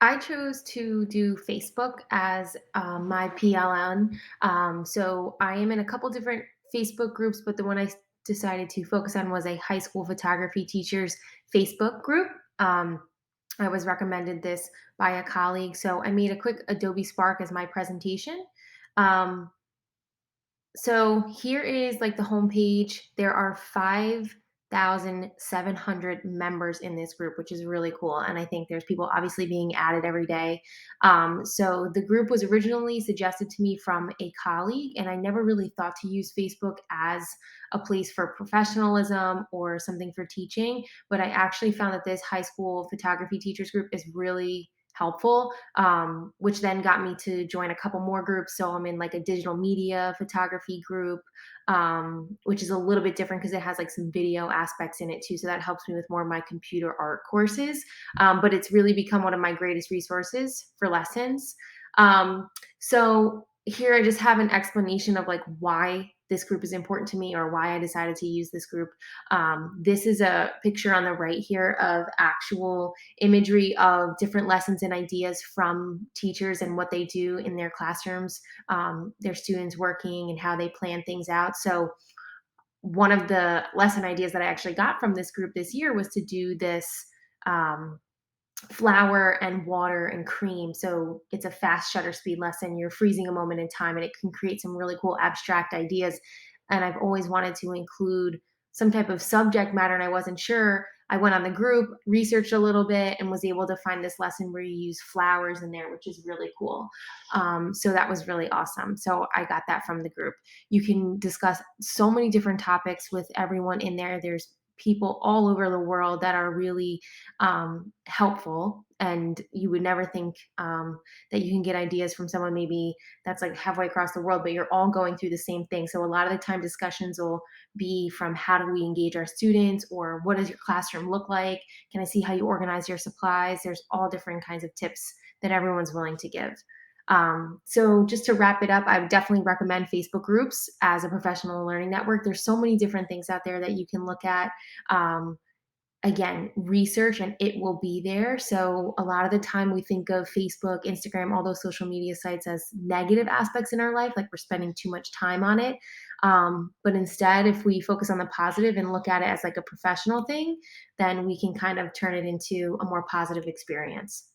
I chose to do Facebook as my PLN. So I am in a couple different Facebook groups, but the one decided to focus on was a high school photography teachers Facebook group. Um, I was recommended this by a colleague. So I made a quick Adobe Spark as my presentation. Um, so here is like the homepage. There are 5,700 members in this group, which is really cool. And I think there's people obviously being added every day. So the group was originally suggested to me from a colleague, and I never really thought to use Facebook as a place for professionalism or something for teaching. But I actually found that this high school photography teachers group is really helpful, which then got me to join a couple more groups. So I'm in like a digital media photography group, which is a little bit different because it has like some video aspects in it too. So that helps me with more of my computer art courses. But it's really become one of my greatest resources for lessons. Um, so here I just have an explanation of like why this group is important to me or why I decided to use this group. This is a picture on the right here of actual imagery of different lessons and ideas from teachers and what they do in their classrooms, their students working and how they plan things out. So, one of the lesson ideas that I actually got from this group this year was to do this um, flour and water and cream. So, it's a fast shutter speed lesson. You're freezing a moment in time and it can create some really cool abstract ideas. And I've always wanted to include some type of subject matter and I wasn't sure. I went on the group, researched a little bit, and was able to find this lesson where you use flowers in there, which is really cool. So that was really awesome. So I got that from the group. You can discuss so many different topics with everyone in there. There's people all over the world that are really helpful. And you would never think that you can get ideas from someone maybe that's like halfway across the world, but you're all going through the same thing. So a lot of the time, discussions will be from how do we engage our students, or what does your classroom look like? Can I see how you organize your supplies? There's all different kinds of tips that everyone's willing to give. So just to wrap it up, I would definitely recommend Facebook groups as a professional learning network. There's so many different things out there that you can look at. Um, Again, research and it will be there. So a lot of the time we think of Facebook, Instagram, all those social media sites as negative aspects in our life, like we're spending too much time on it. But instead, if we focus on the positive and look at it as like a professional thing, then we can kind of turn it into a more positive experience.